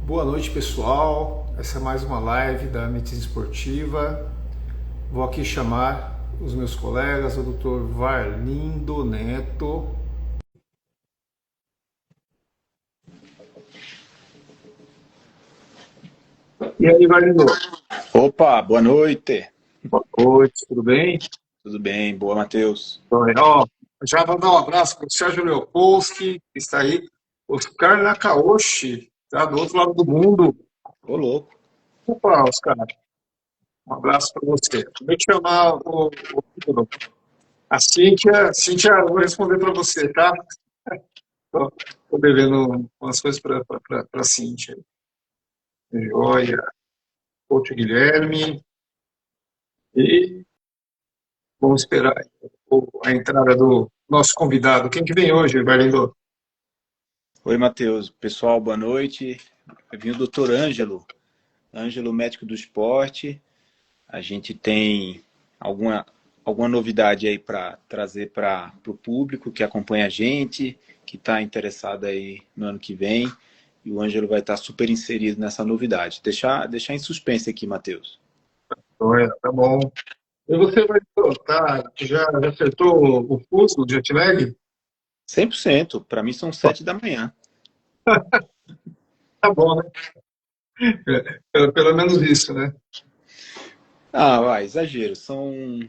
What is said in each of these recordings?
Boa noite, pessoal. Essa é mais uma live da Medicina Esportiva. Vou aqui chamar os meus colegas, o Dr. Varlindo Neto. E aí, Varlindo? Opa, boa noite. Boa noite, tudo bem? Tudo bem? Boa, Matheus. Ó, já vou dar um abraço para o Sérgio Leopolski, que está aí. Oscar Nakaoshi, tá do outro lado do mundo. Ô, louco. Opa, Oscar, um abraço para você. Vou te chamar a Cíntia. Cíntia, eu vou responder para você, tá? Estou devendo umas coisas para a Cíntia. Joia, Couto Guilherme. E vamos esperar a entrada do nosso convidado. Quem que vem hoje, Varlindo? Oi, Matheus. Pessoal, boa noite. Vem o doutor Ângelo, médico do esporte. A gente tem alguma novidade aí para trazer para o público que acompanha a gente, que está interessado aí no ano que vem. E o Ângelo vai estar super inserido nessa novidade. Deixar em suspense aqui, Matheus. Joia, tá bom. E você, Varlindo, já acertou o fuso, o jet lag? 100%. Para mim são 7 da manhã. Tá bom, né? Pelo menos isso, né? Ah, vai, exagero. São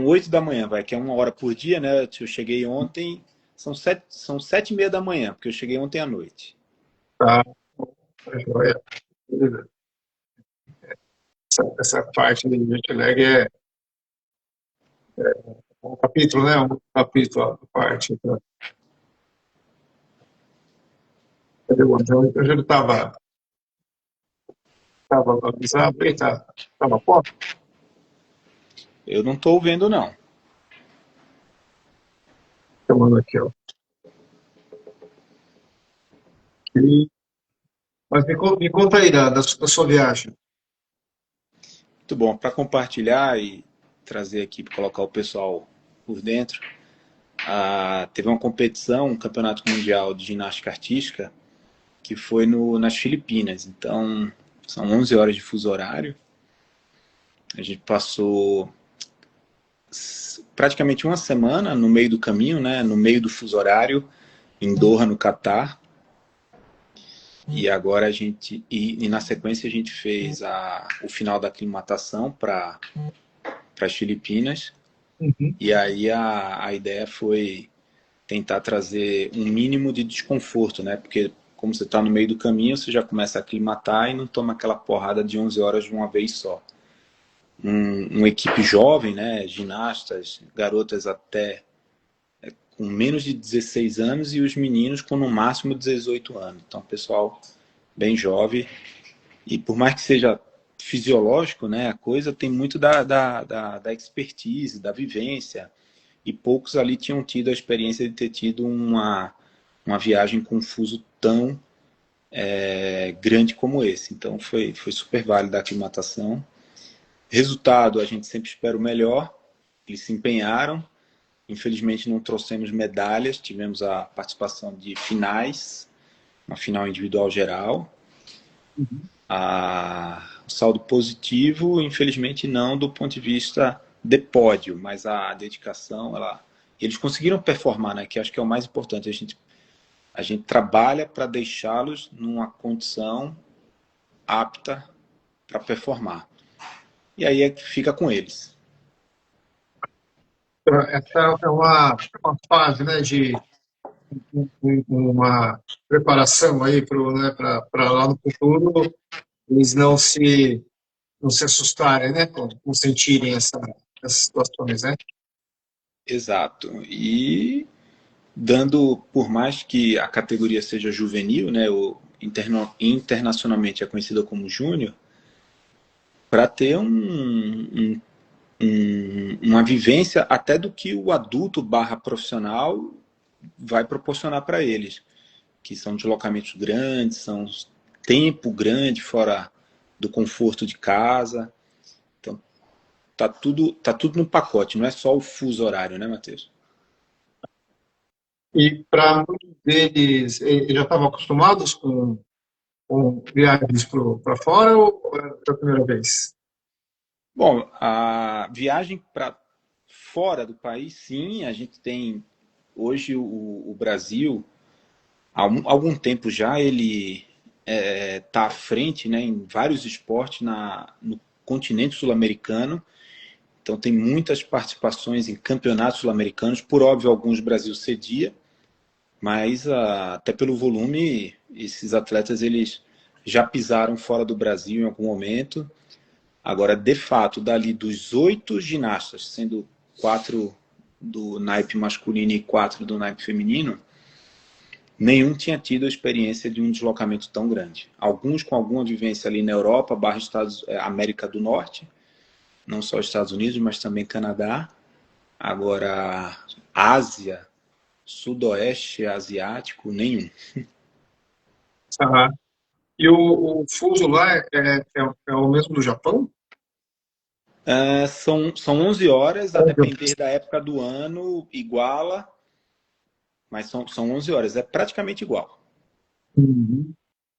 8 da manhã, vai, que é 1 hora por dia, né? Eu cheguei ontem, são 7:30 da manhã, porque eu cheguei ontem à noite. Tá, joia. Beleza. Essa parte de jet lag é um capítulo, né? Um capítulo, a parte. Tá? Cadê o Antônio? Hoje ele estava avisado, eita, estava foto? Eu não estou vendo, não. Chamando aqui, ó. E, mas me conta aí da sua viagem. Muito bom, para compartilhar e trazer aqui para colocar o pessoal por dentro, teve uma competição, um campeonato mundial de ginástica artística, que foi nas Filipinas. Então, são 11 horas de fuso horário. A gente passou praticamente uma semana no meio do caminho, né, no meio do fuso horário, em Doha, no Catar. E agora e na sequência a gente fez o final da aclimatação para as Filipinas. Uhum. E aí a ideia foi tentar trazer um mínimo de desconforto, né? Porque como você está no meio do caminho, você já começa a aclimatar e não toma aquela porrada de 11 horas de uma vez só. Uma equipe jovem, né? Ginastas, garotas até com menos de 16 anos e os meninos com no máximo 18 anos. Então, pessoal bem jovem. E por mais que seja fisiológico, né, a coisa tem muito da expertise, da vivência. E poucos ali tinham tido a experiência de ter tido uma viagem com um fuso tão grande como esse. Então foi super válido a aclimatação. Resultado, a gente sempre espera o melhor. Eles se empenharam. Infelizmente não trouxemos medalhas, tivemos a participação de finais, uma final individual geral. Uhum. O saldo positivo, infelizmente não do ponto de vista de pódio, mas a dedicação, eles conseguiram performar, né? Que acho que é o mais importante. A gente trabalha para deixá-los numa condição apta para performar. E aí fica com eles. Essa é uma fase, né, de uma preparação aí para lá no futuro eles não se assustarem, né, com sentirem essas situações, né? Exato. E por mais que a categoria seja juvenil, né, internacionalmente é conhecida como júnior, para ter uma vivência até do que o adulto barra profissional vai proporcionar para eles, que são deslocamentos grandes, são tempo grande fora do conforto de casa. Então, tá tudo no pacote, não é só o fuso horário, né, Matheus? E para muitos deles, eles já estavam acostumados com com viagens para fora ou é a primeira vez? Bom, a viagem para fora do país, sim, a gente tem hoje o Brasil, há algum tempo já, ele está à frente, né, em vários esportes no continente sul-americano. Então tem muitas participações em campeonatos sul-americanos. Por óbvio, alguns o Brasil cedia, mas até pelo volume, esses atletas eles já pisaram fora do Brasil em algum momento. Agora, de fato, dali dos 8 ginastas, sendo 4 do naipe masculino e 4 do naipe feminino, nenhum tinha tido a experiência de um deslocamento tão grande. Alguns com alguma vivência ali na Europa, América do Norte, não só Estados Unidos, mas também Canadá. Agora, Ásia, Sudoeste Asiático, nenhum. Ah, e o fuso lá é o mesmo do Japão? São 11 horas, a depender da época do ano, iguala, mas são 11 horas, é praticamente igual. Uhum.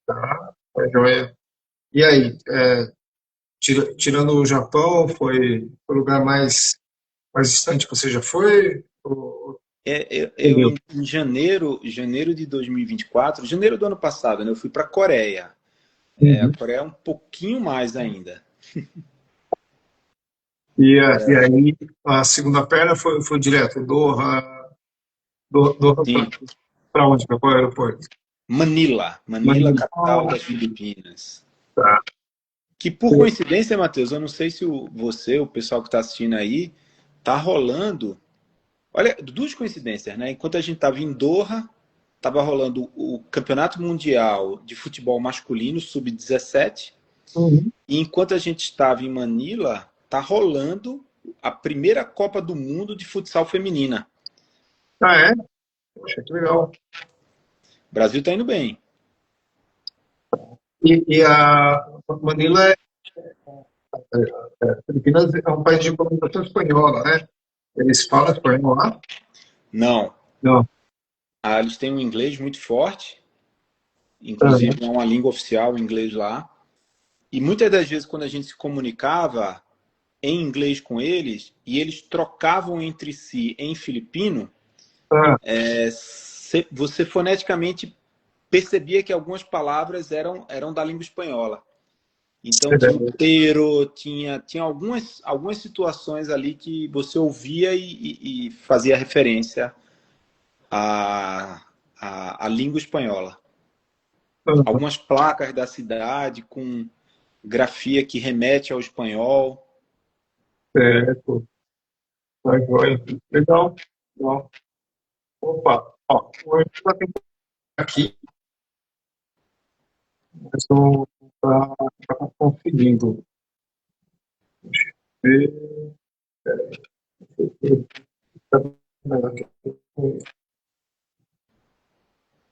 Tá, tá joia. E aí, tirando o Japão, foi o lugar mais distante que você já foi? Entendeu? Em janeiro de 2024, janeiro do ano passado, né, eu fui para a Coreia. A Uhum. Coreia é um pouquinho mais ainda. E aí, a segunda perna foi direto, Doha Sim, para onde? Para qual aeroporto? Manila, Manila. capital das Filipinas. Tá. Que por coincidência, Matheus, eu não sei se o pessoal que está assistindo aí, tá rolando. Olha, duas coincidências, né? Enquanto a gente estava em Doha, estava rolando o Campeonato Mundial de Futebol Masculino, Sub-17, Uhum. e enquanto a gente estava em Manila, tá rolando a primeira Copa do Mundo de Futsal Feminina. Ah, é? Poxa, que legal. O Brasil está indo bem. E a Manila, Filipinas é um país de comunicação espanhola, né? Eles falam espanhol lá? Não. Não. Eles têm um inglês muito forte, Uhum. inclusive é uma língua oficial o inglês lá. E muitas das vezes, quando a gente se comunicava em inglês com eles, e eles trocavam entre si em filipino, Ah, você foneticamente percebia que algumas palavras eram da língua espanhola. Então tinha o pero, tinha algumas situações ali que você ouvia e fazia referência à língua espanhola. uhum. Algumas placas da cidade com grafia que remete ao espanhol. Certo. Vai, vai. Legal. Legal. Opa, ó, hoje já tem aqui, mas não está conseguindo. Deixa eu ver.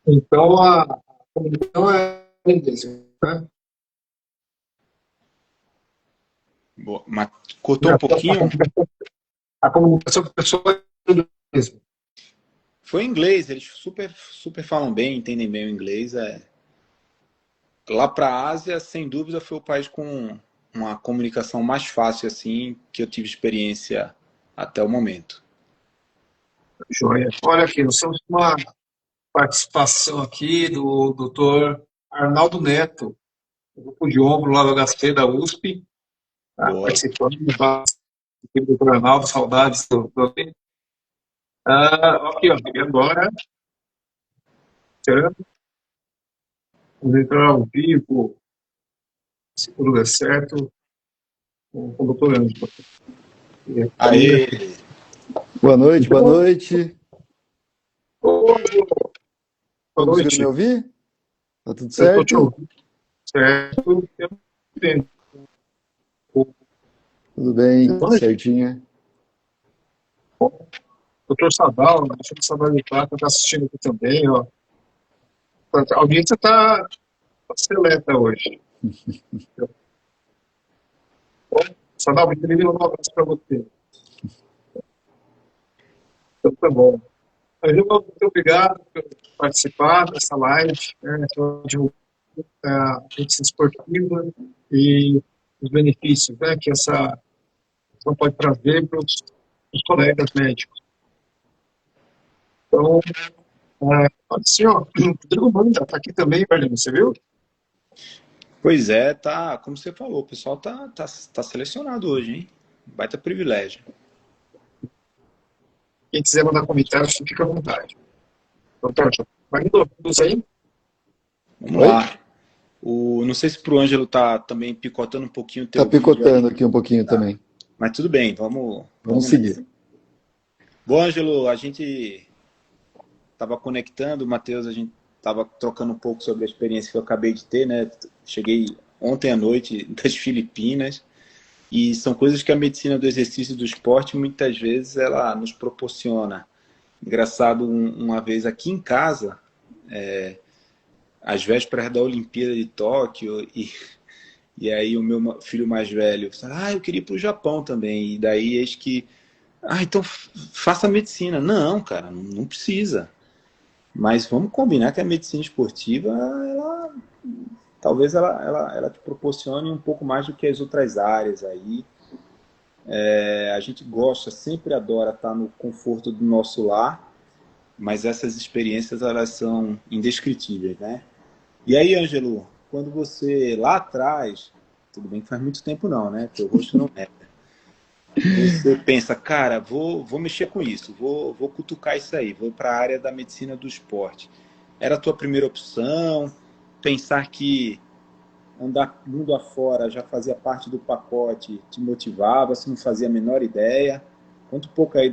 Então, a comunicação é em inglês, né? Boa, mas cortou um pouquinho. A comunicação com a pessoa é tudo mesmo. Foi em inglês, eles super falam bem, entendem bem o inglês. Lá para a Ásia, sem dúvida, foi o país com uma comunicação mais fácil assim que eu tive experiência até o momento. Joia. Olha aqui, nós temos uma participação aqui do doutor Arnaldo Neto, do grupo de ombro lá do HSP da USP, tá Boa. participando. Aqui, doutor Arnaldo, saudades do aqui, ó, e agora, vamos entrar ao vivo, se tudo der certo, com o doutor Ângelo. E aqui, Aê! Boa noite, boa noite. boa Estão conseguindo me noite, ouvir? Tá tudo eu estou te certo? ouvindo, certo? Eu não entendo. Tudo bem, Boa tudo noite, certinho. doutor Sadal, acho que o Sadal de Prata está assistindo aqui também, ó. A audiência está seleta hoje. Bom, Sadal, me mandar um abraço para você. Então, tá bom. Mas eu muito obrigado por participar dessa live, né? a medicina esportiva e os benefícios, né, que essa pode trazer para os colegas médicos. Então, assim, ó, o Rodrigo Manda está aqui também, Berlim, você viu? Pois é, tá, como você falou, o pessoal tá selecionado hoje, hein? Baita privilégio. Quem quiser mandar comentários, fica à vontade. Doutor, Wagner, tudo aí? Vamos Oi? lá. Não sei se pro Ângelo tá também picotando um pouquinho o Tá teu vídeo picotando aí, aqui um pouquinho também. mas tudo bem, vamos Vamos nessa. seguir. Bom, Ângelo, a gente estava conectando, o Matheus, a gente estava trocando um pouco sobre a experiência que eu acabei de ter, né? Cheguei ontem à noite das Filipinas e são coisas que a medicina do exercício e do esporte muitas vezes ela nos proporciona. Engraçado, uma vez aqui em casa, às vésperas da Olimpíada de Tóquio, e aí o meu filho mais velho falou, eu queria ir para o Japão também, e daí eis que, então faça medicina. Não, cara, não precisa. Mas vamos combinar que a medicina esportiva, talvez ela te proporcione um pouco mais do que as outras áreas aí. A gente gosta, sempre adora estar no conforto do nosso lar, mas essas experiências elas são indescritíveis, né? E aí, Ângelo, quando você lá atrás, tudo bem que faz muito tempo não, né? Teu rosto não é. Você pensa, cara, vou mexer com isso, vou cutucar isso aí, vou para a área da medicina do esporte. Era a tua primeira opção? Pensar que andar mundo afora já fazia parte do pacote te motivava, você não fazia a menor ideia? Conta um pouco aí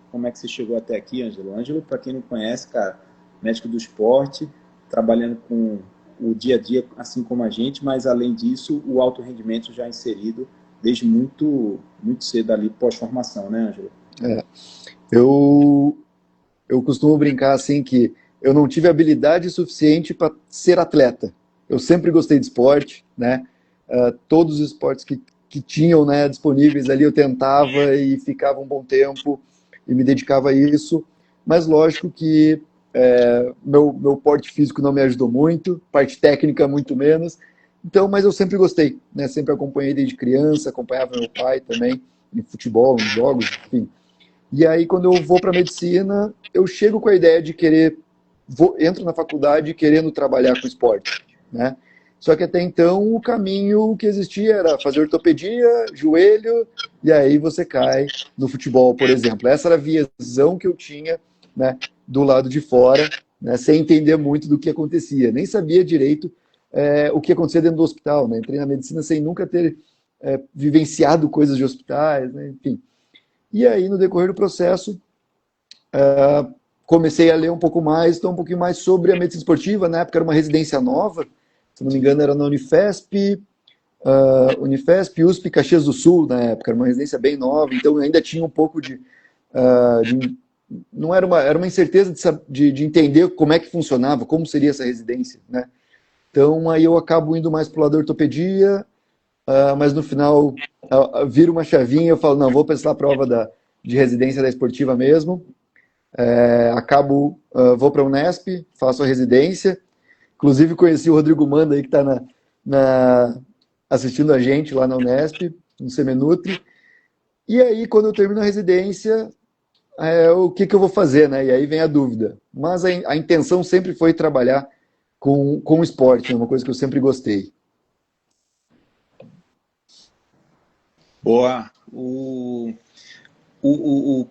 como é que você chegou até aqui, Ângelo. Ângelo, para quem não conhece, cara, médico do esporte, trabalhando com o dia a dia, assim como a gente, mas além disso, o alto rendimento já inserido desde muito, muito cedo ali, pós-formação, né, Ângelo? Eu, eu costumo brincar assim que eu não tive habilidade suficiente para ser atleta. Eu sempre gostei de esporte, né? Todos os esportes que tinham, né, disponíveis ali eu tentava e ficava um bom tempo e me dedicava a isso. Mas lógico que meu porte físico não me ajudou muito, parte técnica muito menos. Então, mas eu sempre gostei, né? Sempre acompanhei desde criança, acompanhava meu pai também em futebol, em jogos, enfim. E aí, quando eu vou para medicina, eu chego com a ideia de querer, entro na faculdade querendo trabalhar com esporte, né? Só que até então o caminho que existia era fazer ortopedia, joelho, e aí você cai no futebol, por exemplo. Essa era a visão que eu tinha, né, do lado de fora, né, sem entender muito do que acontecia. Nem sabia direito o que acontecia dentro do hospital, né? Entrei na medicina sem nunca ter vivenciado coisas de hospitais, né? Enfim. E aí, no decorrer do processo, comecei a ler um pouco mais, então um pouquinho mais sobre a medicina esportiva. Na época era uma residência nova, se não me engano era na Unifesp, USP, Caxias do Sul, na época, era uma residência bem nova, então ainda tinha um pouco não era uma incerteza de entender como é que funcionava, como seria essa residência, né? Então aí eu acabo indo mais para o lado da ortopedia, mas no final vira uma chavinha e eu falo, não, vou prestar a prova de residência da esportiva mesmo. Vou para a Unesp, faço a residência. Inclusive conheci o Rodrigo Manda aí que está assistindo a gente lá na Unesp, no Semenutri. E aí, quando eu termino a residência, o que eu vou fazer, né? E aí vem a dúvida. Mas a intenção sempre foi trabalhar com esporte, é uma coisa que eu sempre gostei. Boa. O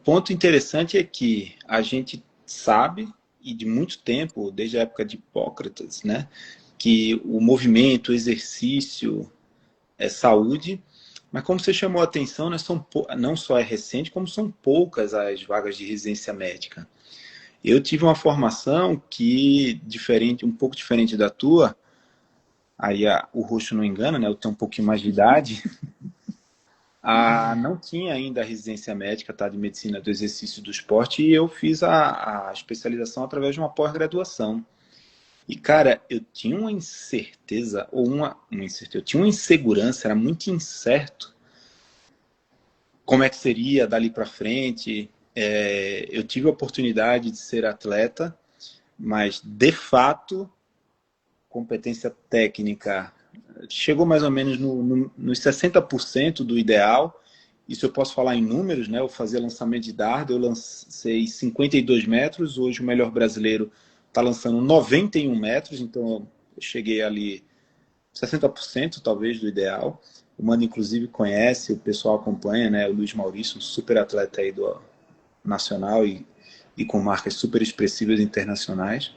ponto interessante é que a gente sabe, e de muito tempo, desde a época de Hipócrates, né, que o movimento, o exercício é saúde, mas como você chamou a atenção, né, não só é recente, como são poucas as vagas de residência médica. Eu tive uma formação que, um pouco diferente da tua, aí o rosto não engana, né, eu tenho um pouquinho mais de idade, não tinha ainda a residência médica, tá, de medicina do exercício e do esporte, e eu fiz a especialização através de uma pós-graduação. E, cara, eu tinha uma incerteza, eu tinha uma insegurança, era muito incerto como é que seria dali para frente. Eu tive a oportunidade de ser atleta, mas, de fato, competência técnica chegou mais ou menos nos 60% do ideal. Isso eu posso falar em números, né? Eu fazia lançamento de dardo, eu lancei 52 metros, hoje o melhor brasileiro está lançando 91 metros, então eu cheguei ali 60% talvez do ideal. O Mano, inclusive, conhece, o pessoal acompanha, né? O Luiz Maurício, um super atleta aí do nacional e com marcas super expressivas internacionais.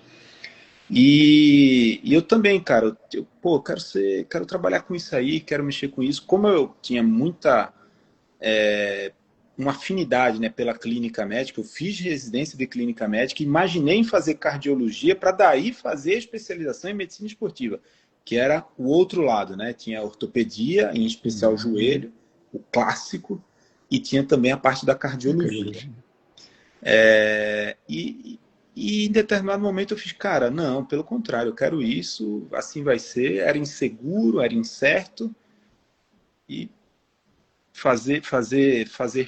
E eu também, cara, quero trabalhar com isso aí, quero mexer com isso. Como eu tinha uma afinidade, né, pela clínica médica, eu fiz residência de clínica médica, imaginei em fazer cardiologia para daí fazer a especialização em medicina esportiva, que era o outro lado, né? Tinha a ortopedia, em especial joelho, o clássico, e tinha também a parte da cardiologia. E em determinado momento eu fiz, cara, não, pelo contrário, eu quero isso, assim vai ser. Era inseguro, era incerto, e fazer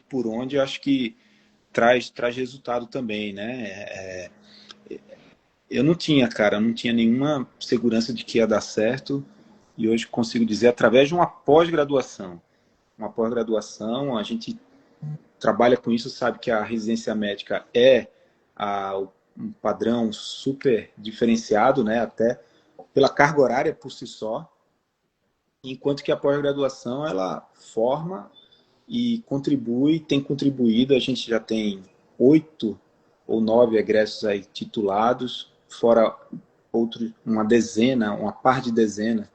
por onde eu acho que traz resultado também, né? Eu não tinha nenhuma segurança de que ia dar certo, e hoje consigo dizer através de uma pós-graduação. Uma pós-graduação, a gente trabalha com isso, sabe que a residência médica é um padrão super diferenciado, né? Até pela carga horária por si só, enquanto que a pós-graduação ela forma e contribui, tem contribuído. A gente já tem 8 ou 9 egressos aí titulados, fora uma par de dezena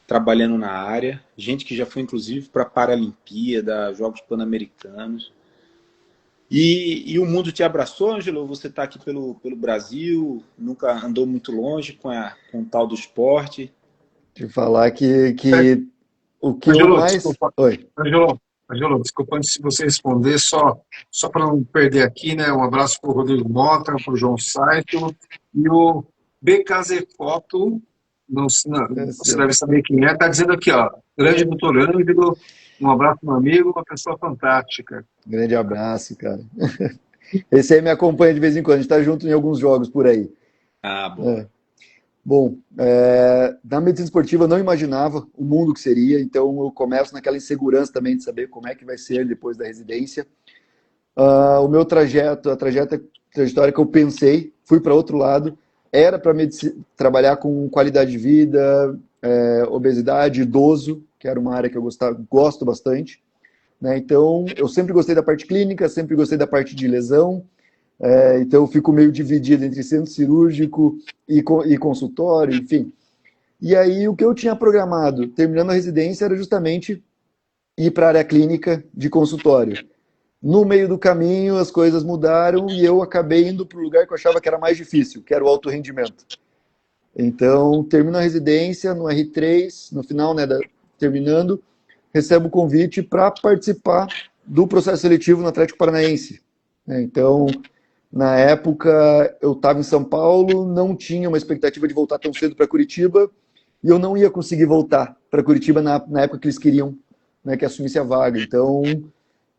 trabalhando na área, gente que já foi inclusive para a Paralimpíada, Jogos Pan-Americanos. E o mundo te abraçou, Ângelo? Você está aqui pelo Brasil, nunca andou muito longe com o tal do esporte. De falar que o que Ângelo, eu mais... Desculpa. Oi. Ângelo, desculpa, antes de você responder, só para não perder aqui, né? Um abraço para o Rodrigo Mota, para o João Saito e o BKZ Foto, você deve saber quem é, está dizendo aqui, ó, grande doutor Ângelo, um abraço, meu amigo, uma pessoa fantástica. Grande abraço, cara. Esse aí me acompanha de vez em quando, a gente está junto em alguns jogos por aí. Bom. Bom, na medicina esportiva eu não imaginava o mundo que seria, então eu começo naquela insegurança também de saber como é que vai ser depois da residência. O meu trajetória que eu pensei, fui para outro lado, era para trabalhar com qualidade de vida, obesidade, idoso, que era uma área que eu gosto bastante, né? Então eu sempre gostei da parte clínica, sempre gostei da parte de lesão. Então eu fico meio dividido entre centro cirúrgico e consultório, enfim. E aí o que eu tinha programado, terminando a residência, era justamente ir para a área clínica de consultório. No meio do caminho as coisas mudaram e eu acabei indo para o lugar que eu achava que era mais difícil, que era o alto rendimento. Então termino a residência no R3, no final, né, terminando, recebo o convite para participar do processo seletivo no Atlético Paranaense. Então, na época, eu estava em São Paulo, não tinha uma expectativa de voltar tão cedo para Curitiba, e eu não ia conseguir voltar para Curitiba na época que eles queriam, né, que assumisse a vaga. Então,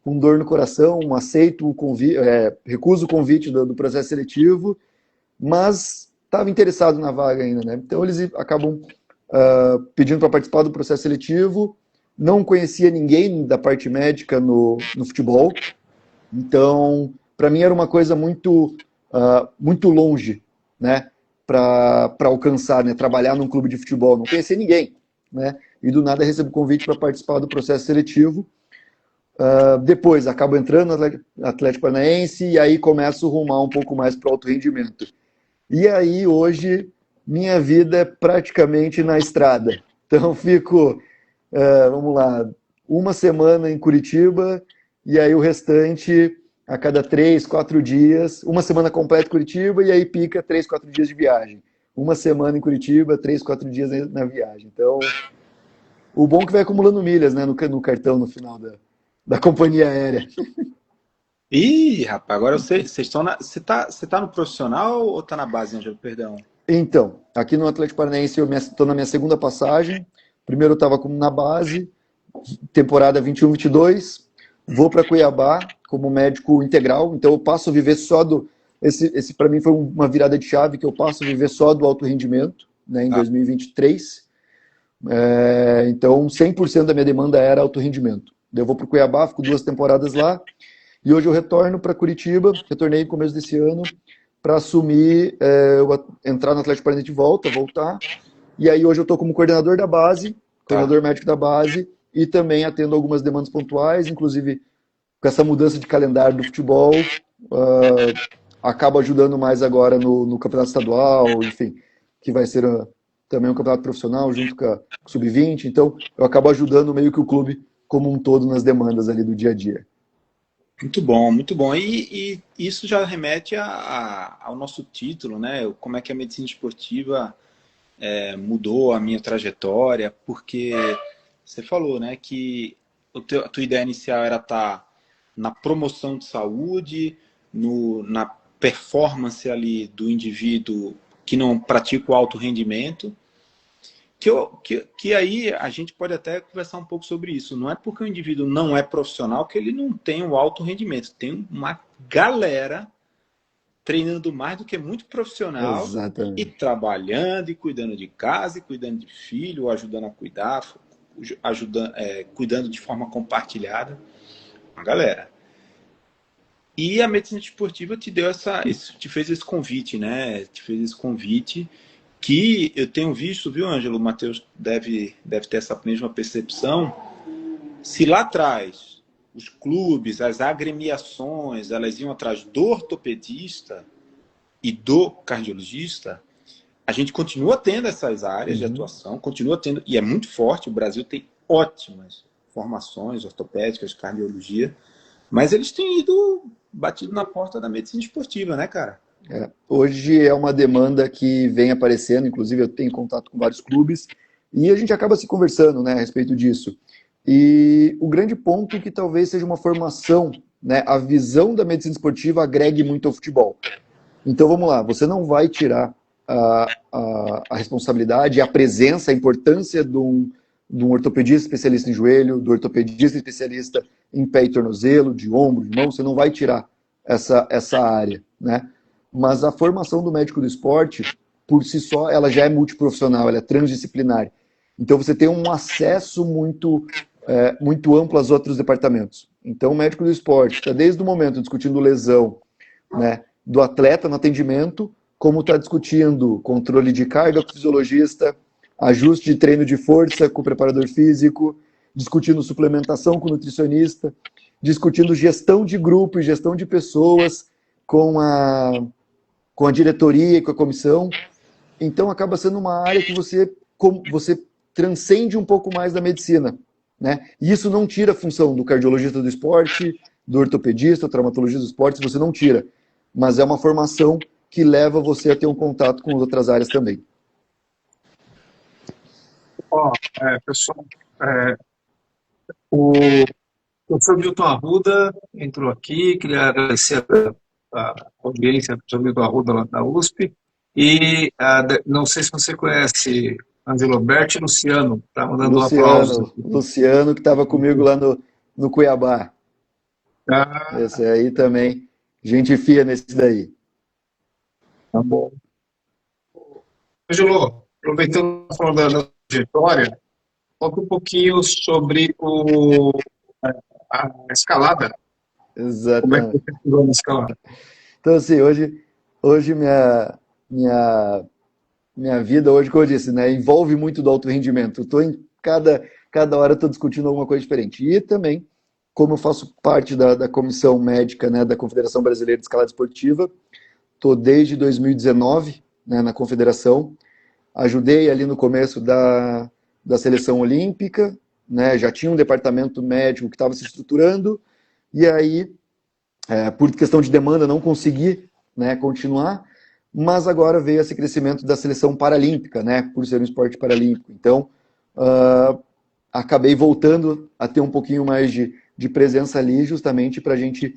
com dor no coração, aceito o convite, recuso o convite do processo seletivo, mas estava interessado na vaga ainda, né? Então, eles acabam pedindo para participar do processo seletivo. Não conhecia ninguém da parte médica no futebol, então para mim era uma coisa muito longe, né, para alcançar, né, trabalhar num clube de futebol. Não conhecia ninguém, né, e do nada recebo convite para participar do processo seletivo. Depois acabo entrando no Atlético Paranaense e aí começo a rumar um pouco mais para o alto rendimento. E aí hoje minha vida é praticamente na estrada. Então fico, vamos lá, uma semana em Curitiba e aí o restante a cada 3, 4 dias, uma semana completa em Curitiba e aí pica 3, 4 dias de viagem. Uma semana em Curitiba, 3, 4 dias na viagem. Então, o bom é que vai acumulando milhas, né, no cartão no final da companhia aérea. Ih, rapaz, agora vocês estão você tá no profissional ou tá na base, Ângelo? Perdão. Então, aqui no Atlético Paranaense eu estou na minha segunda passagem. Primeiro eu estava na base, temporada 21-22. Vou para Cuiabá como médico integral, então eu passo a viver só esse para mim foi uma virada de chave, que eu passo a viver só do alto rendimento, né, em 2023. Então, 100% da minha demanda era alto rendimento. Eu vou para o Cuiabá, fico 2 temporadas lá, e hoje eu retorno para Curitiba, retornei no começo desse ano, para assumir, entrar no Atlético Paranaense de voltar, e aí hoje eu estou como coordenador da base, coordenador médico da base, e também atendo algumas demandas pontuais, inclusive com essa mudança de calendário do futebol, acabo ajudando mais agora no campeonato estadual, enfim, que vai ser também um campeonato profissional junto com o Sub-20, então eu acabo ajudando meio que o clube como um todo nas demandas ali do dia a dia. Muito bom, muito bom. E isso já remete ao nosso título, né? Como é que a medicina esportiva mudou a minha trajetória, porque você falou, né, que a tua ideia inicial era estar na promoção de saúde, na performance ali do indivíduo que não pratica o alto rendimento, que aí a gente pode até conversar um pouco sobre isso. Não é porque o indivíduo não é profissional que ele não tem o alto rendimento. Tem uma galera treinando mais do que muito profissional. Exatamente. E trabalhando, e cuidando de casa, e cuidando de filho, ajudando a cuidar, cuidando de forma compartilhada. Uma galera. E a medicina esportiva te fez esse convite, né? Te fez esse convite que eu tenho visto, viu, Ângelo? O Matheus deve ter essa mesma percepção. Se lá atrás os clubes, as agremiações, elas iam atrás do ortopedista e do cardiologista, a gente continua tendo essas áreas de atuação, continua tendo, e é muito forte, o Brasil tem ótimas formações ortopédicas, cardiologia, mas eles têm batido na porta da medicina esportiva, né, cara? Hoje é uma demanda que vem aparecendo, inclusive eu tenho contato com vários clubes, e a gente acaba se conversando, né, a respeito disso. E o grande ponto é que talvez seja uma formação, né, a visão da medicina esportiva agregue muito ao futebol. Então vamos lá, você não vai tirar a responsabilidade, a presença, a importância de um ortopedista especialista em joelho, do ortopedista especialista em pé e tornozelo, de ombro, de mão, você não vai tirar essa área, né? Mas a formação do médico do esporte, por si só, ela já é multiprofissional, ela é transdisciplinar. Então você tem um acesso muito amplo aos outros departamentos. Então o médico do esporte está desde o momento discutindo lesão, né, do atleta no atendimento, como está discutindo controle de carga com o fisiologista, ajuste de treino de força com o preparador físico, discutindo suplementação com o nutricionista, discutindo gestão de grupo e gestão de pessoas com a diretoria e com a comissão. Então acaba sendo uma área que você transcende um pouco mais da medicina, né? E isso não tira a função do cardiologista do esporte, do ortopedista, do traumatologista do esporte, você não tira. Mas é uma formação que leva você a ter um contato com outras áreas também. Pessoal, o professor Milton Arruda entrou aqui, queria agradecer a audiência do professor Milton Arruda lá da USP, e não sei se você conhece Angelo Berti, Luciano, está mandando um aplauso. Luciano, que estava comigo lá no Cuiabá. Esse aí também, gente fia nesse daí. Tá bom. Angelo, aproveitando da trajetória, conta um pouquinho sobre a escalada. Exatamente. Como é que você chegou na escalada? Então, assim, hoje minha vida, hoje, como eu disse, né, envolve muito do alto rendimento. Cada hora eu estou discutindo alguma coisa diferente. E também, como eu faço parte da comissão médica, né, da Confederação Brasileira de Escalada Esportiva, estou desde 2019, né, na confederação. Ajudei ali no começo da seleção olímpica, né, já tinha um departamento médico que estava se estruturando, e aí, por questão de demanda, não consegui, né, continuar, mas agora veio esse crescimento da seleção paralímpica, né, por ser um esporte paralímpico. Então, acabei voltando a ter um pouquinho mais de presença ali, justamente para a gente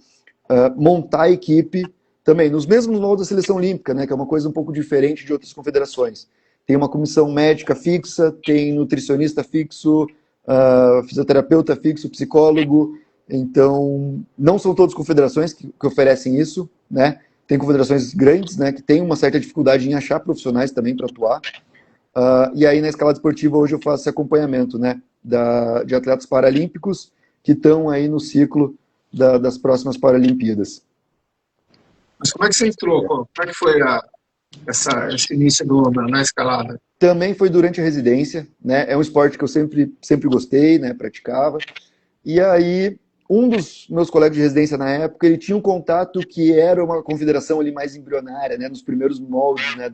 montar a equipe também, nos mesmos moldes da seleção olímpica, né, que é uma coisa um pouco diferente de outras confederações. Tem uma comissão médica fixa, tem nutricionista fixo, fisioterapeuta fixo, psicólogo. Então, não são todas confederações que oferecem isso, né? Tem confederações grandes, né, que têm uma certa dificuldade em achar profissionais também para atuar. E aí na escalada esportiva hoje eu faço esse acompanhamento, né, de atletas paralímpicos que estão aí no ciclo das próximas Paralimpíadas. Mas como é que você entrou? Como é que foi esse início na escalada? Também foi durante a residência, né? É um esporte que eu sempre gostei, né? Praticava. E aí, um dos meus colegas de residência na época, ele tinha um contato que era uma confederação ali mais embrionária, né? Nos primeiros moldes, né?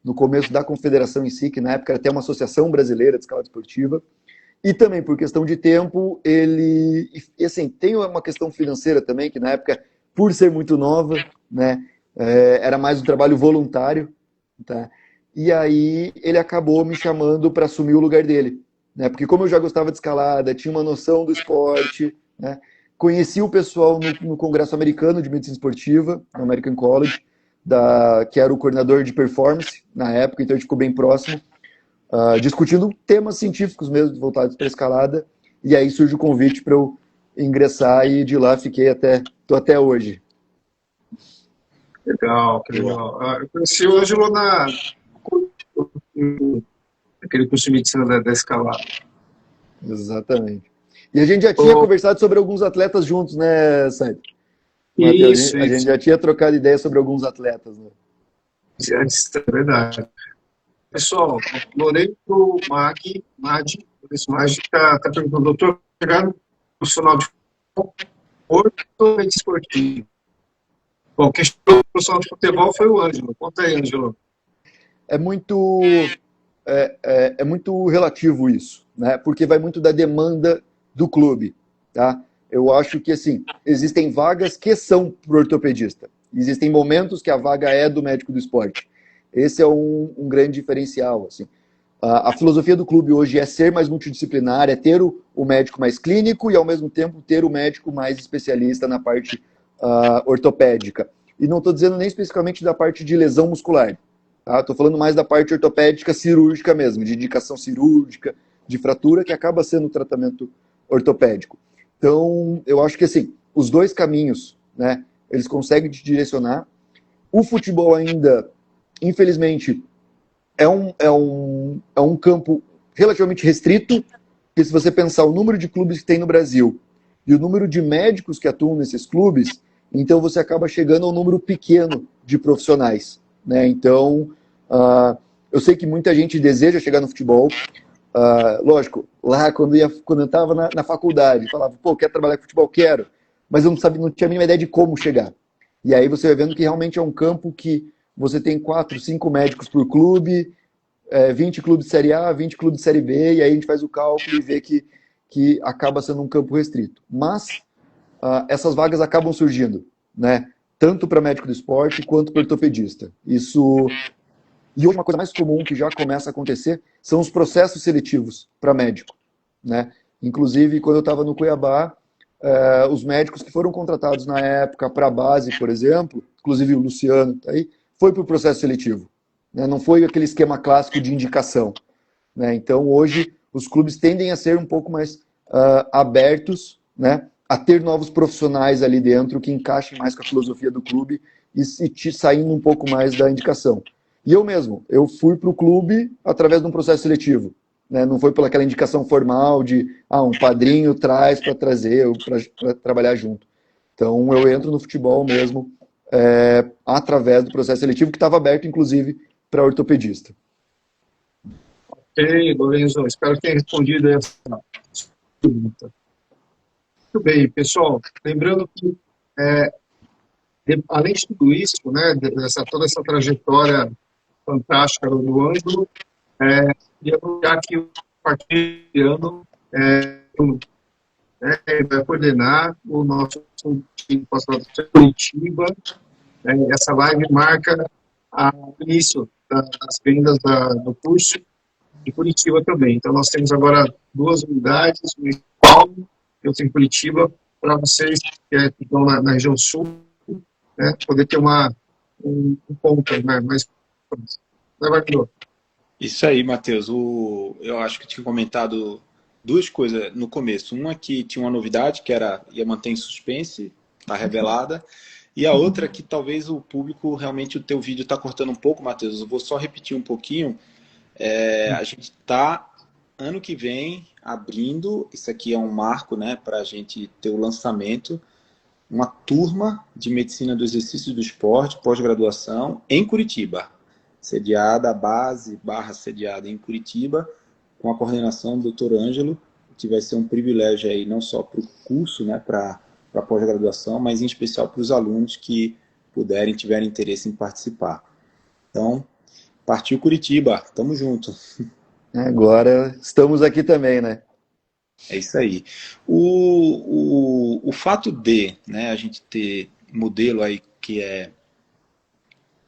No começo da confederação em si, que na época era até uma associação brasileira de escalada esportiva. E também, por questão de tempo, e assim, tem uma questão financeira também, que na época, por ser muito nova, né? Era mais um trabalho voluntário, tá? E aí ele acabou me chamando para assumir o lugar dele, né? Porque como eu já gostava de escalada, tinha uma noção do esporte, né? Conheci o pessoal no Congresso Americano de Medicina Esportiva, no American College, que era o coordenador de performance na época, então a gente ficou bem próximo, discutindo temas científicos mesmo, voltados para a escalada, e aí surge o convite para eu ingressar e de lá tô até hoje. Legal, que legal. Eu conheci o Ângelo naquele curso de medicina da escalada. Exatamente. E a gente já tinha conversado sobre alguns atletas juntos, né, Said? Isso. A gente já tinha trocado ideia sobre alguns atletas, né? É verdade. Pessoal, Loreto Madi está perguntando, doutor, chegar no profissional de futebol ou totalmente esportivo? Bom, quem chegou no profissional de futebol foi o Ângelo. Conta aí, Ângelo. É muito relativo isso, né? Porque vai muito da demanda do clube, tá? Eu acho que, assim, existem vagas que são para o ortopedista. Existem momentos que a vaga é do médico do esporte. Esse é um grande diferencial, assim. A filosofia do clube hoje é ser mais multidisciplinar, é ter o médico mais clínico e, ao mesmo tempo, ter o médico mais especialista na parte ortopédica. E não estou dizendo nem especificamente da parte de lesão muscular. Estou falando mais da parte ortopédica cirúrgica mesmo, de indicação cirúrgica, de fratura, que acaba sendo o tratamento ortopédico. Então, eu acho que, assim, os dois caminhos, né, eles conseguem te direcionar. O futebol ainda, infelizmente, é um campo relativamente restrito, porque se você pensar o número de clubes que tem no Brasil e o número de médicos que atuam nesses clubes, então você acaba chegando a um número pequeno de profissionais, né? Então, eu sei que muita gente deseja chegar no futebol. Lógico, lá quando eu estava na faculdade, falava, pô, quero trabalhar com futebol? Quero. Mas eu não tinha a mínima ideia de como chegar. E aí você vai vendo que realmente é um campo que você tem 4, 5 médicos por clube, 20 clubes de Série A, 20 clubes de Série B, e aí a gente faz o cálculo e vê que acaba sendo um campo restrito. Mas essas vagas acabam surgindo, né? Tanto para médico do esporte quanto para ortopedista. Isso. E hoje uma coisa mais comum que já começa a acontecer são os processos seletivos para médico, né? Inclusive, quando eu estava no Cuiabá, os médicos que foram contratados na época para a base, por exemplo, inclusive o Luciano, tá aí, foi para o processo seletivo, né? Não foi aquele esquema clássico de indicação, né? Então, hoje, os clubes tendem a ser um pouco mais abertos, né? A ter novos profissionais ali dentro que encaixem mais com a filosofia do clube e saindo um pouco mais da indicação. E eu fui para o clube através de um processo seletivo, né? Não foi pelaquela indicação formal de um padrinho traz para trazer, para trabalhar junto. Então, eu entro no futebol mesmo através do processo seletivo, que estava aberto, inclusive, para ortopedista. Ok, Lorenzo, espero que tenha respondido essa pergunta. Muito bem, pessoal. Lembrando que, além de tudo isso, né, toda essa trajetória fantástica do Ângelo, queria anunciar que a partir de ano ele vai coordenar o nosso time pós-graduação em Curitiba. Essa live marca o início das vendas do curso de Curitiba também. Então, nós temos agora 2 unidades, uma em São Paulo e outra em Curitiba, para vocês que estão na região sul, né, poder ter um ponto, né, mais. Isso aí, Matheus. Eu acho que tinha comentado 2 coisas no começo. Uma que tinha uma novidade, que ia manter em suspense, está revelada. E a outra que talvez o público, realmente o teu vídeo está cortando um pouco, Matheus. Eu vou só repetir um pouquinho. A gente está, ano que vem, abrindo, isso aqui é um marco, né, para a gente ter o lançamento, uma turma de medicina do exercício e do esporte, pós-graduação, em Curitiba. Sediada, a base barra sediada em Curitiba, com a coordenação do Dr. Ângelo, que vai ser um privilégio aí, não só para o curso, né, para a pós-graduação, mas em especial para os alunos que puderem, tiverem interesse em participar. Então, partiu Curitiba, tamo junto. Agora estamos aqui também, né? É isso aí. O fato de, né, a gente ter modelo aí que é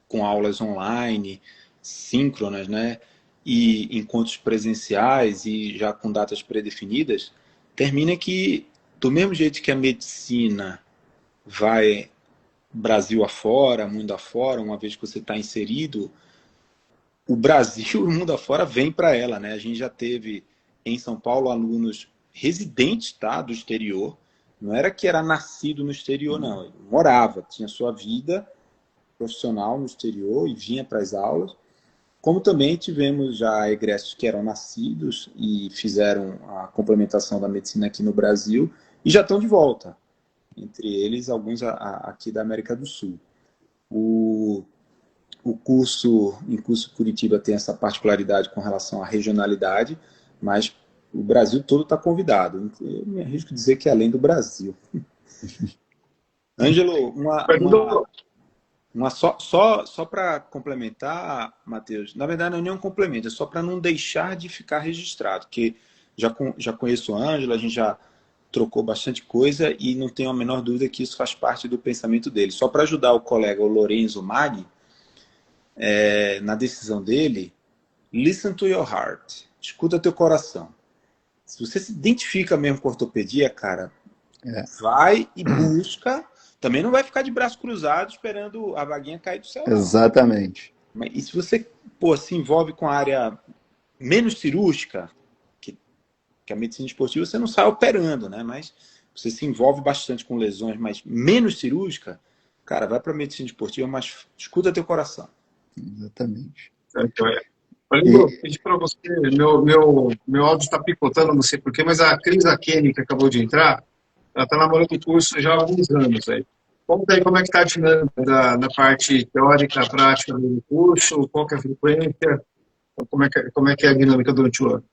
com aulas online, síncronas, né, e encontros presenciais e já com datas predefinidas, termina que, do mesmo jeito que a medicina vai Brasil afora, mundo afora, uma vez que você está inserido, o Brasil e o mundo afora vem para ela, né? A gente já teve em São Paulo alunos residentes, tá, do exterior, não era que era nascido no exterior, não, ele morava, tinha sua vida profissional no exterior e vinha para as aulas, como também tivemos já egressos que eram nascidos e fizeram a complementação da medicina aqui no Brasil e já estão de volta, entre eles alguns aqui da América do Sul. O curso em curso Curitiba tem essa particularidade com relação à regionalidade, mas o Brasil todo está convidado. Eu me arrisco a dizer que é além do Brasil. Ângelo, só para complementar, Matheus, na verdade não é nenhum complemento, é só para não deixar de ficar registrado, porque já conheço o Ângelo, a gente já trocou bastante coisa e não tenho a menor dúvida que isso faz parte do pensamento dele. Só para ajudar o colega, o Lorenzo Maggi, na decisão dele, listen to your heart, escuta teu coração. Se você se identifica mesmo com ortopedia, cara, vai e busca. Também não vai ficar de braço cruzado esperando a vaguinha cair do céu. Exatamente. Mas, e se você se envolve com a área menos cirúrgica, que a medicina esportiva, você não sai operando, né? Mas você se envolve bastante com lesões, mas menos cirúrgica, cara, vai para a medicina esportiva, mas escuta teu coração. Exatamente. Olha, eu pedi para você, meu áudio está picotando, não sei porquê, mas a Cris Akemi, que acabou de entrar, ela está namorando o curso já há alguns anos. Aí. Como é que está a dinâmica da parte teórica, prática do curso? Qual que é a frequência? Como é que é a dinâmica durante o ano?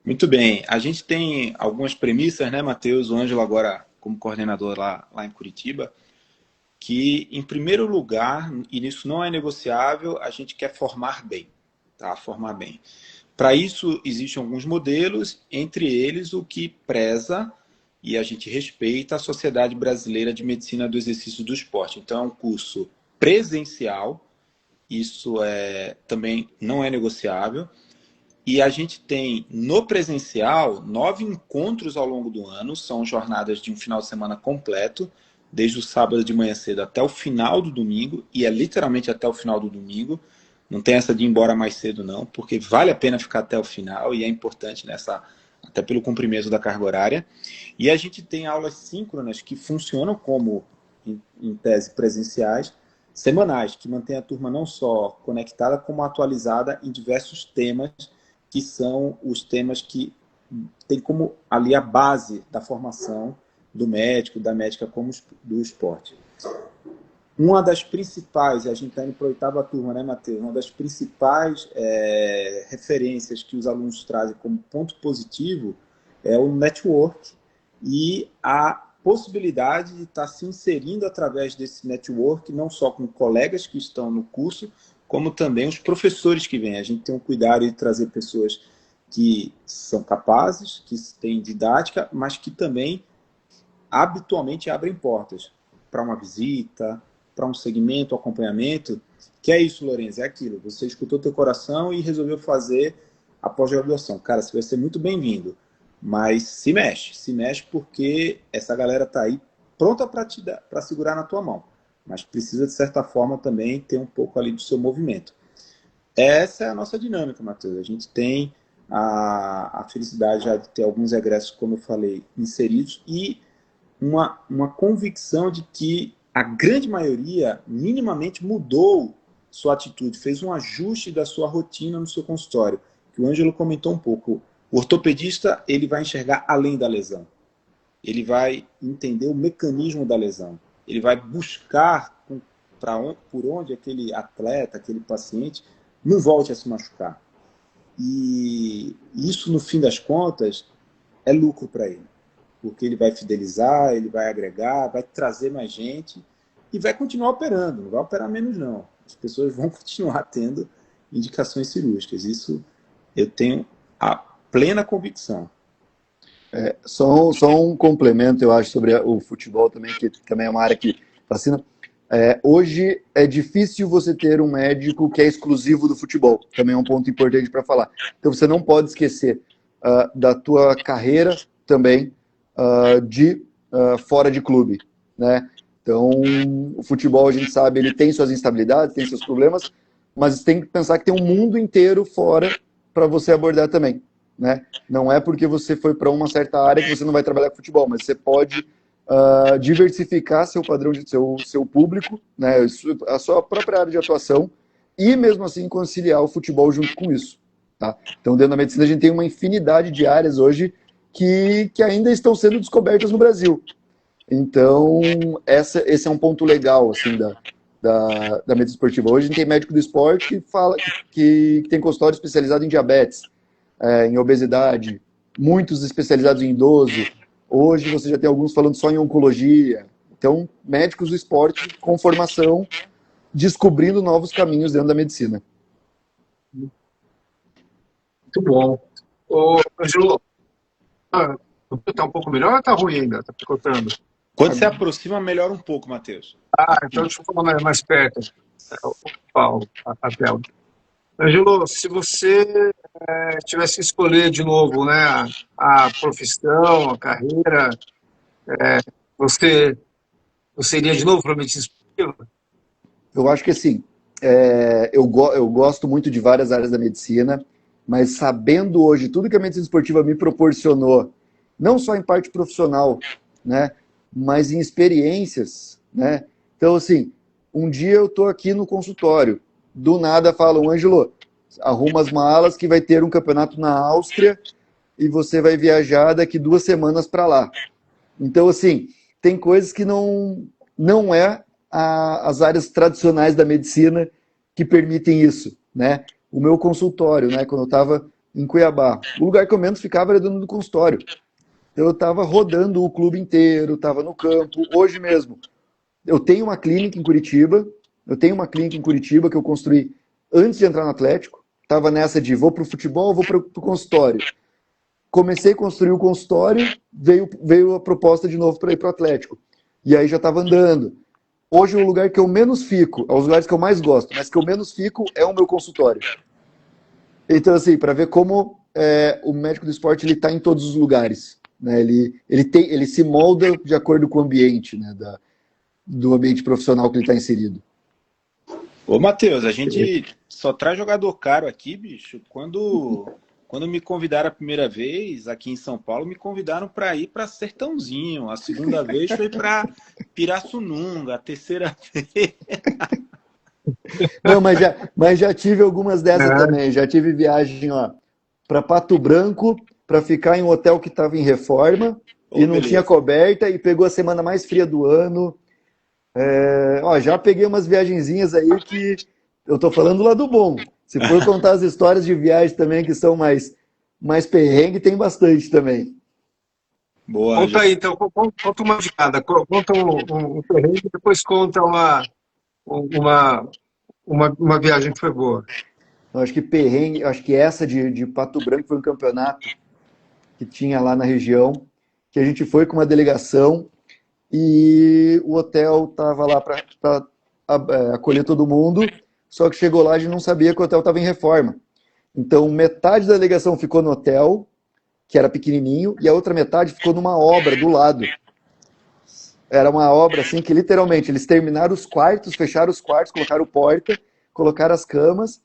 Muito bem. A gente tem algumas premissas, né, Matheus? O Ângelo agora como coordenador lá em Curitiba, que, em primeiro lugar, e isso não é negociável, a gente quer formar bem. Tá? Formar bem. Para isso, existem alguns modelos, entre eles o que preza e a gente respeita a Sociedade Brasileira de Medicina do Exercício e do Esporte. Então, é um curso presencial, isso também não é negociável. E a gente tem, no presencial, 9 encontros ao longo do ano, são jornadas de um final de semana completo, desde o sábado de manhã cedo até o final do domingo, e é literalmente até o final do domingo. Não tem essa de ir embora mais cedo, não, porque vale a pena ficar até o final, e é importante até pelo cumprimento da carga horária. E a gente tem aulas síncronas que funcionam como, em tese, presenciais, semanais, que mantém a turma não só conectada, como atualizada em diversos temas, que são os temas que tem como ali a base da formação do médico, da médica como do esporte. Uma das principais, e a gente está indo para a 8ª turma, né, Matheus? Uma das principais referências que os alunos trazem como ponto positivo é o network e a possibilidade de estar se inserindo através desse network, não só com colegas que estão no curso, como também os professores que vêm. A gente tem um cuidado de trazer pessoas que são capazes, que têm didática, mas que também habitualmente abrem portas para uma visita, para um segmento, acompanhamento, que é isso, Lourenço, é aquilo. Você escutou teu coração e resolveu fazer a pós-graduação. Cara, você vai ser muito bem-vindo, mas se mexe porque essa galera tá aí pronta para segurar na tua mão, mas precisa, de certa forma, também ter um pouco ali do seu movimento. Essa é a nossa dinâmica, Matheus. A gente tem a felicidade já de ter alguns egressos, como eu falei, inseridos e uma convicção de que a grande maioria minimamente mudou sua atitude, fez um ajuste da sua rotina no seu consultório, que o Ângelo comentou um pouco. O ortopedista, ele vai enxergar além da lesão. Ele vai entender o mecanismo da lesão. Ele vai buscar por onde aquele atleta, aquele paciente, não volte a se machucar. E isso, no fim das contas, é lucro para ele. Porque ele vai fidelizar, ele vai agregar, vai trazer mais gente e vai continuar operando. Não vai operar menos, não. As pessoas vão continuar tendo indicações cirúrgicas. Isso eu tenho a plena convicção. Só um complemento, eu acho, sobre o futebol também, que também é uma área que fascina. Hoje é difícil você ter um médico que é exclusivo do futebol. Também é um ponto importante para falar. Então você não pode esquecer da tua carreira também fora de clube, né? Então o futebol, a gente sabe, ele tem suas instabilidades, tem seus problemas, mas tem que pensar que tem um mundo inteiro fora para você abordar também, né? Não é porque você foi para uma certa área que você não vai trabalhar com futebol, mas você pode diversificar seu padrão de seu público, né? A sua própria área de atuação e mesmo assim conciliar o futebol junto com isso, tá? Então dentro da medicina a gente tem uma infinidade de áreas hoje que ainda estão sendo descobertas no Brasil. Então esse é um ponto legal assim da medicina esportiva. Hoje a gente tem médico do esporte que fala que tem consultório especializado em diabetes, em obesidade, muitos especializados em idoso. Hoje você já tem alguns falando só em oncologia. Então, médicos do esporte com formação, descobrindo novos caminhos dentro da medicina. Muito bom. Ô, Ângelo, tá um pouco melhor ou tá ruim ainda? Tá picotando? Quando se aproxima, melhora um pouco, Matheus. Então deixa eu falar mais perto. O Paulo, a tela. Ângelo, se você tivesse que escolher de novo, né, a profissão, a carreira, você iria de novo para a medicina esportiva? Eu acho que assim, eu gosto muito de várias áreas da medicina, mas sabendo hoje tudo que a medicina esportiva me proporcionou, não só em parte profissional, né, mas em experiências, né? Então, assim, um dia eu estou aqui no consultório, do nada falam, Ângelo, arruma as malas que vai ter um campeonato na Áustria e você vai viajar daqui 2 semanas para lá. Então, assim, tem coisas que não é as áreas tradicionais da medicina que permitem isso, né? O meu consultório, né, quando eu estava em Cuiabá, o lugar que eu menos ficava era dentro do consultório. Eu estava rodando o clube inteiro, estava no campo. Hoje mesmo, eu tenho uma clínica em Curitiba, que eu construí antes de entrar no Atlético. Estava nessa de vou para o futebol, vou para o consultório. Comecei a construir o consultório, veio a proposta de novo para ir para o Atlético. E aí já estava andando. Hoje o lugar que eu menos fico, é os lugares que eu mais gosto, mas que eu menos fico é o meu consultório. Então, assim, para ver como o médico do esporte ele está em todos os lugares, né? Ele se molda de acordo com o ambiente, né, do ambiente profissional que ele está inserido. Ô, Matheus, a gente só traz jogador caro aqui, bicho. Quando me convidaram a primeira vez aqui em São Paulo, me convidaram para ir para Sertãozinho. A segunda vez foi para Pirassununga. A terceira vez... Não, mas já tive algumas dessas também. Já tive viagem para Pato Branco, para ficar em um hotel que estava em reforma e não tinha coberta e pegou a semana mais fria do ano. Já peguei umas viagenzinhas aí que eu tô falando lá do bom. Se for contar as histórias de viagem também que são mais perrengue, tem bastante também. Boa, conta aí, então, conta uma de cada. Conta um perrengue e depois conta uma viagem que foi boa. Eu acho que perrengue, acho que essa de Pato Branco foi um campeonato que tinha lá na região, que a gente foi com uma delegação e o hotel estava lá para acolher todo mundo, só que chegou lá e a gente não sabia que o hotel estava em reforma. Então, metade da delegação ficou no hotel, que era pequenininho, e a outra metade ficou numa obra do lado. Era uma obra assim que, literalmente, eles terminaram os quartos, fecharam os quartos, colocaram porta, colocaram as camas,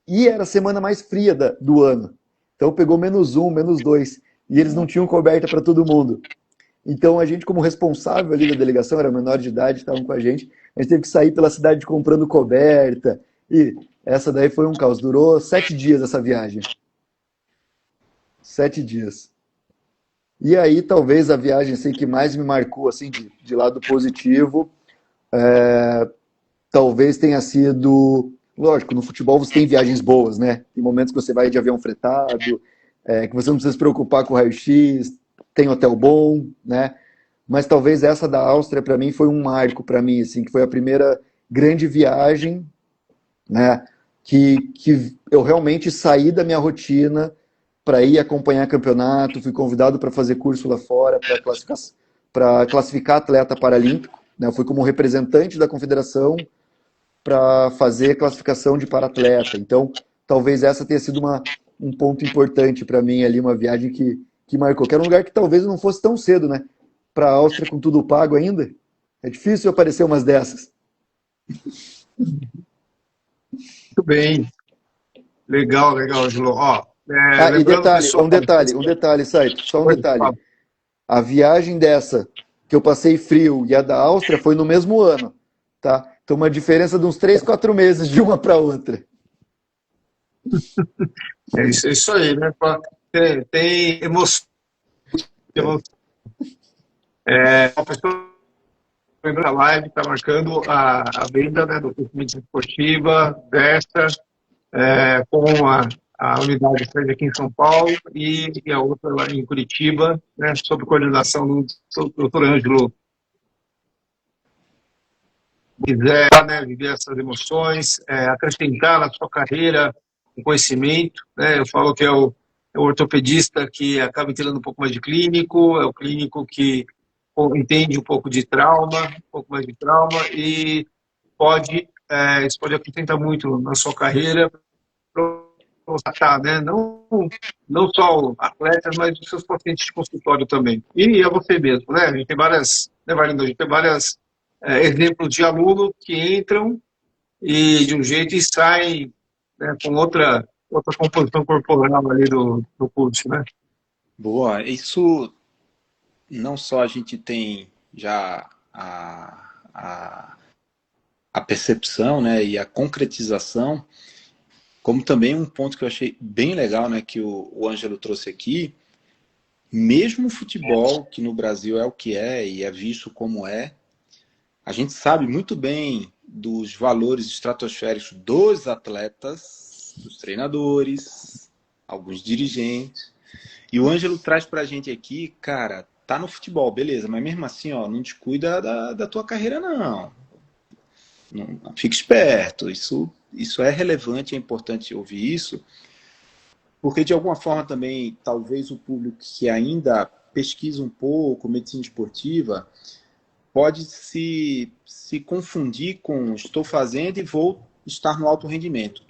e era a semana mais fria do ano. Então, pegou -1, -2, e eles não tinham coberta para todo mundo. Então, a gente, como responsável ali da delegação, era menor de idade, estavam com a gente teve que sair pela cidade comprando coberta, E essa daí foi um caos. Durou 7 dias essa viagem. 7 dias. E aí, talvez a viagem assim, que mais me marcou assim, de lado positivo, talvez tenha sido. Lógico, no futebol você tem viagens boas, né? Tem momentos que você vai de avião fretado, que você não precisa se preocupar com o raio-x, tem hotel bom, né? Mas talvez essa da Áustria, para mim, foi um marco para mim, assim, que foi a primeira grande viagem, né? Que eu realmente saí da minha rotina para ir acompanhar campeonato, fui convidado para fazer curso lá fora, para classificar atleta paralímpico, né? Eu fui como representante da confederação para fazer classificação de para-atleta. Então, talvez essa tenha sido um ponto importante para mim ali, uma viagem que marcou. Que era um lugar que talvez não fosse tão cedo, né? Para a Áustria com tudo pago ainda. É difícil aparecer umas dessas. Muito bem. Legal, Angelo. Ó, E lembrando, detalhe, pessoal, um detalhe, Saito, só um Oi, detalhe. fala. A viagem dessa, que eu passei frio, e a da Áustria foi no mesmo ano, tá? Então, uma diferença de uns 3, 4 meses de uma para outra. É isso aí, né? Tem emoção. A pessoa lembrando a live está marcando a venda, né, do curso de medicina esportiva dessa com a unidade sede aqui em São Paulo e a outra lá em Curitiba, né, sob coordenação do Dr. Ângelo. Quiser, né, viver essas emoções, acrescentar na sua carreira um conhecimento, né? Eu falo que é o ortopedista que acaba entendendo um pouco mais de clínico, é o clínico que entende um pouco de trauma, um pouco mais de trauma e isso pode acrescentar muito na sua carreira para tratar, né? Não só atletas, mas os seus pacientes de consultório também. E é você mesmo, né? A gente tem várias, né, Valindo? A gente tem várias exemplos de aluno que entram e de um jeito e saem, né, com outra composição corporal ali do curso, né? Boa, isso não só a gente tem já a percepção, né, e a concretização, como também um ponto que eu achei bem legal, né, que o Ângelo trouxe aqui, mesmo o futebol, que no Brasil é o que é e é visto como é, a gente sabe muito bem dos valores estratosféricos dos atletas, dos treinadores, alguns dirigentes. E o Ângelo traz pra gente aqui, cara, tá no futebol, beleza, mas mesmo assim, ó, não descuida da tua carreira, não. Fica esperto, isso é relevante, é importante ouvir isso, porque de alguma forma também, talvez o público que ainda pesquisa um pouco medicina esportiva pode se confundir com estou fazendo e vou estar no alto rendimento.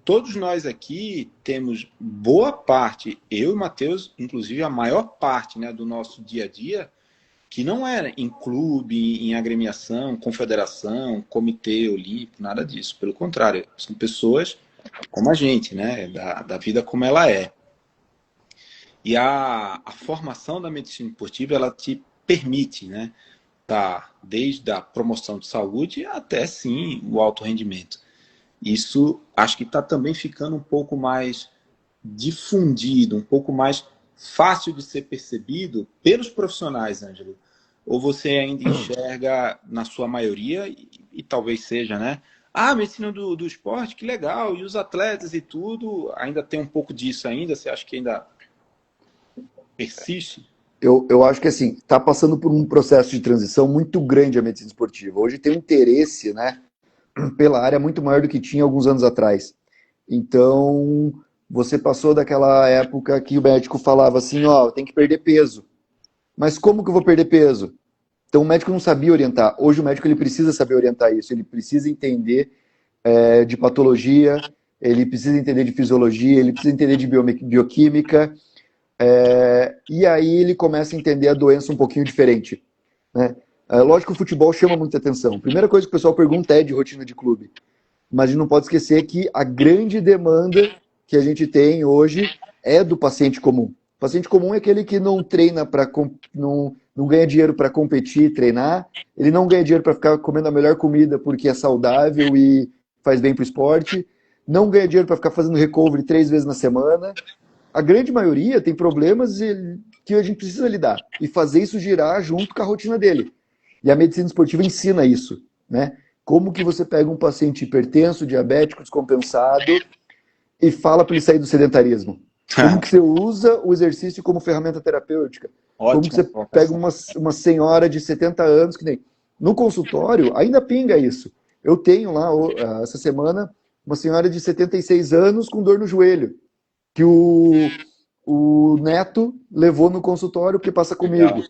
Todos nós aqui temos boa parte, eu e o Matheus, inclusive a maior parte, né, do nosso dia a dia, que não é em clube, em agremiação, confederação, comitê olímpico, nada disso. Pelo contrário, são pessoas como a gente, né, da vida como ela é. E a formação da medicina esportiva, ela te permite, né, tá, desde a promoção de saúde até, sim, o alto rendimento. Isso acho que está também ficando um pouco mais difundido, um pouco mais fácil de ser percebido pelos profissionais, Ângelo. Ou você ainda enxerga, na sua maioria, e talvez seja, né? Ah, a medicina do esporte, que legal, e os atletas e tudo, ainda tem um pouco disso ainda? Você acha que ainda persiste? Eu acho que assim, está passando por um processo de transição muito grande a medicina esportiva. Hoje tem um interesse, né, pela área muito maior do que tinha alguns anos atrás. Então, você passou daquela época que o médico falava assim, ó, tem que perder peso. Mas como que eu vou perder peso? Então o médico não sabia orientar. Hoje o médico ele precisa saber orientar isso, ele precisa entender de patologia, ele precisa entender de fisiologia, ele precisa entender de bioquímica, e aí ele começa a entender a doença um pouquinho diferente, né? Lógico que o futebol chama muita atenção. A primeira coisa que o pessoal pergunta é de rotina de clube. Mas a gente não pode esquecer que a grande demanda que a gente tem hoje é do paciente comum. O paciente comum é aquele que não treina para não ganha dinheiro para competir, treinar. Ele não ganha dinheiro para ficar comendo a melhor comida porque é saudável e faz bem para o esporte, não ganha dinheiro para ficar fazendo recovery 3 vezes na semana. A grande maioria tem problemas que a gente precisa lidar e fazer isso girar junto com a rotina dele. E a medicina esportiva ensina isso, né? Como que você pega um paciente hipertenso, diabético, descompensado e fala para ele sair do sedentarismo? Como que você usa o exercício como ferramenta terapêutica? Como que você pega uma senhora de 70 anos, que nem... No consultório, ainda pinga isso. Eu tenho lá, essa semana, uma senhora de 76 anos com dor no joelho, que o neto levou no consultório porque passa comigo. Legal.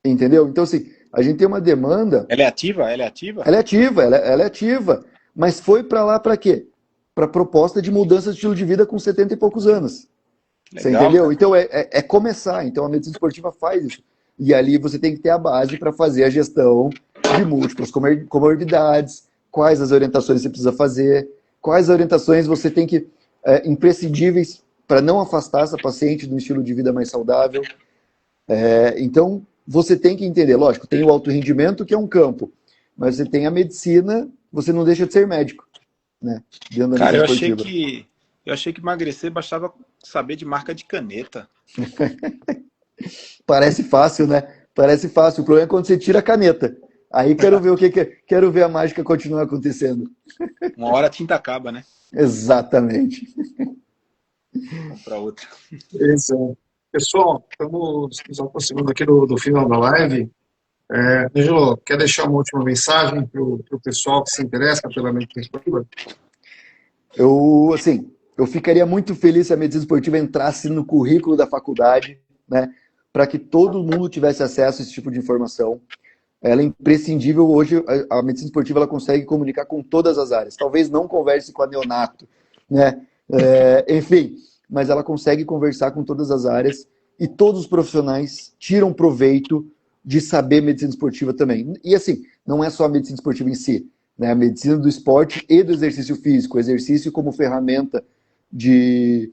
Entendeu? Então, assim, a gente tem uma demanda... Ela é ativa? Ela é ativa? Ela é ativa, ela é ativa. Mas foi para lá para quê? Para proposta de mudança de estilo de vida com 70 e poucos anos. Legal, você entendeu? Cara. Então, é começar. Então, a medicina esportiva faz isso. E ali você tem que ter a base para fazer a gestão de múltiplas comorbidades, quais as orientações você precisa fazer, quais orientações você tem que... imprescindíveis para não afastar essa paciente do estilo de vida mais saudável. Então, você tem que entender, lógico, tem o alto rendimento, que é um campo, mas você tem a medicina, você não deixa de ser médico, né? Cara, eu achei que emagrecer bastava saber de marca de caneta. Parece fácil, né? Parece fácil. O problema é quando você tira a caneta. Aí quero ver quero ver a mágica continuar acontecendo. Uma hora a tinta acaba, né? Exatamente. Vamos para outra. Exato. Pessoal, estamos nos aproximando aqui do final da live. Ângelo, quer deixar uma última mensagem para o pessoal que se interessa pela medicina esportiva? Eu ficaria muito feliz se a medicina esportiva entrasse no currículo da faculdade, né, para que todo mundo tivesse acesso a esse tipo de informação. Ela é imprescindível. Hoje, a medicina esportiva ela consegue comunicar com todas as áreas. Talvez não converse com a neonato, né? Enfim, mas ela consegue conversar com todas as áreas e todos os profissionais tiram proveito de saber medicina esportiva também. E assim, não é só a medicina esportiva em si, né? A medicina do esporte e do exercício físico, o exercício como ferramenta de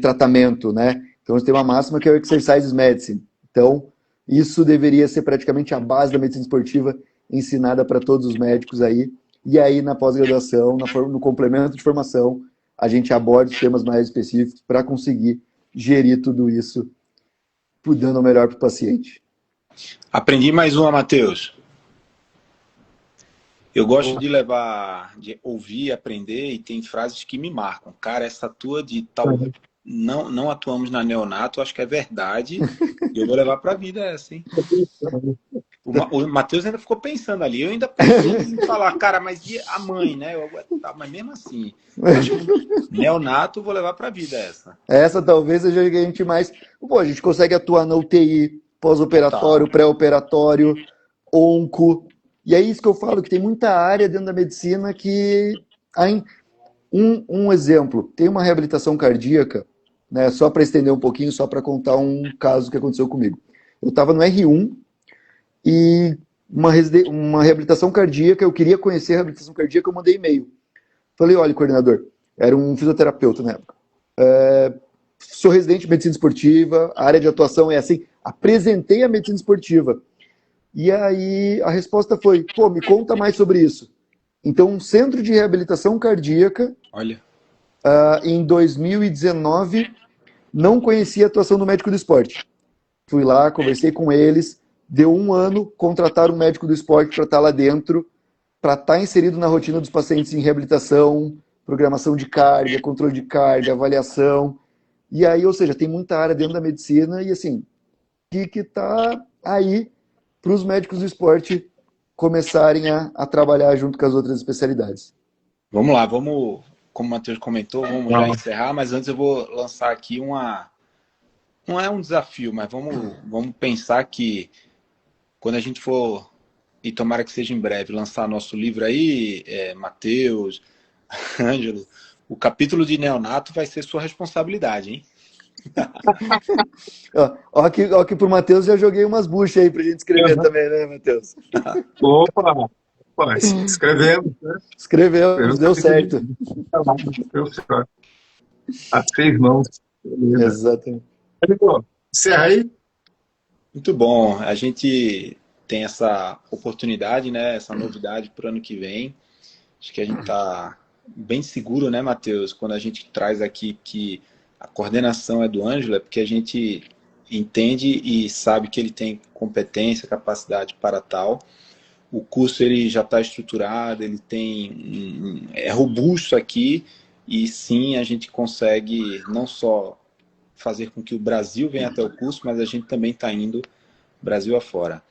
tratamento, né? Então, tem uma máxima que é o Exercise Medicine. Então, isso deveria ser praticamente a base da medicina esportiva ensinada para todos os médicos aí. E aí, na pós-graduação, no complemento de formação, a gente aborda os temas mais específicos para conseguir gerir tudo isso, dando o melhor para o paciente. Aprendi mais uma, Matheus. Eu gosto de ouvir, aprender, e tem frases que me marcam. Cara, essa tua de tal... Não atuamos na neonato, acho que é verdade, e eu vou levar para a vida essa, hein? O Matheus ainda ficou pensando ali, eu ainda pensei em falar, cara, mas e a mãe, né? Mas mesmo assim, acho que neonato eu vou levar para a vida essa. Essa talvez seja a gente mais... Pô, a gente consegue atuar na UTI, pós-operatório, pré-operatório, onco, e é isso que eu falo, que tem muita área dentro da medicina que... Um exemplo, tem uma reabilitação cardíaca, né, só para estender um pouquinho, só para contar um caso que aconteceu comigo. Eu estava no R1 e uma reabilitação cardíaca, eu queria conhecer a reabilitação cardíaca, eu mandei e-mail. Falei, olha, coordenador, era um fisioterapeuta na época, sou residente de medicina esportiva, a área de atuação é assim, apresentei a medicina esportiva. E aí a resposta foi, pô, me conta mais sobre isso. Então, um centro de reabilitação cardíaca, olha, em 2019, não conhecia a atuação do médico do esporte. Fui lá, conversei com eles, deu 1 ano, contrataram um médico do esporte para estar lá dentro, para estar inserido na rotina dos pacientes em reabilitação, programação de carga, controle de carga, avaliação. E aí, ou seja, tem muita área dentro da medicina e assim, que está aí para os médicos do esporte começarem a trabalhar junto com as outras especialidades. Vamos lá, como o Matheus comentou, vamos já encerrar, mas antes eu vou lançar aqui não é um desafio, mas vamos pensar que quando a gente for, e tomara que seja em breve, lançar nosso livro aí, Matheus, Ângelo, o capítulo de neonato vai ser sua responsabilidade, hein? Ó que pro Matheus já joguei umas buchas aí pra gente escrever também, né, Matheus? Opa, escrevemos, né? Escrevemos, deu certo. A 6 mãos. Exatamente. Encerra aí. Muito bom. A gente tem essa oportunidade, né? Essa novidade para o ano que vem. Acho que a gente está bem seguro, né, Matheus? Quando a gente traz aqui que a coordenação é do Ângelo, é porque a gente entende e sabe que ele tem competência, capacidade para tal. O curso ele já está estruturado, ele tem é robusto aqui, e sim, a gente consegue não só fazer com que o Brasil venha até o curso, mas a gente também está indo Brasil afora.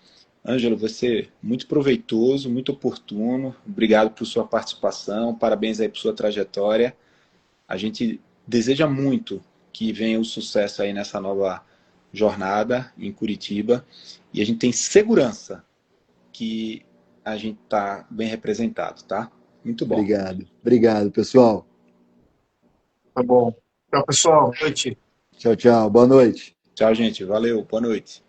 Ângelo, você muito proveitoso, muito oportuno. Obrigado por sua participação, parabéns aí por sua trajetória. A gente deseja muito que venha o sucesso aí nessa nova jornada em Curitiba, e a gente tem segurança que a gente está bem representado, tá? Muito bom. Obrigado. Obrigado, pessoal. Tá bom. Tchau, pessoal. Boa noite. Tchau, tchau. Boa noite. Tchau, gente. Valeu. Boa noite.